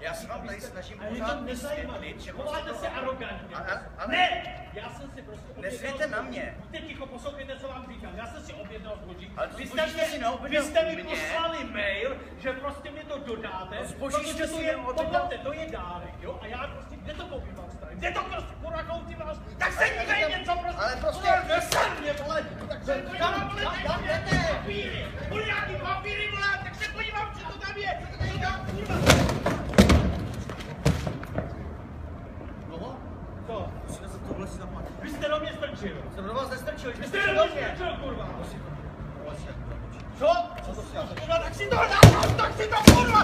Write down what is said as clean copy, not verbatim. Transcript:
Já se vám tady snažím pořád vysvětlit, že chováte se arrogantně. Ne! Já jsem si prostě nesvěte na mě. Buďte ticho, poslouchejte, co vám říkám. Já jsem si objednal zboží. Vy jste mi poslali mail, že prostě mi to dodáte, protože to je dárek, jo? A já prostě, kde to koupím vám stavím? Kde to prostě kurakouti vás? Tak se dívej něco prostě! Ale prostě... Neser mě, vole! Tak se podívám, vole, papíry! Vole, nějaký papíry, vole, tak se podívám, co to tam je! Co tam, kurva? Co? Musíte za tohle si zaplatit. Vy jste do mě strčil. Jsem do vás nestrčil, Vy jste do mě strčil, kurva. Co? Co? Co to si? Kurva, tak si to dám, tak si to kurva!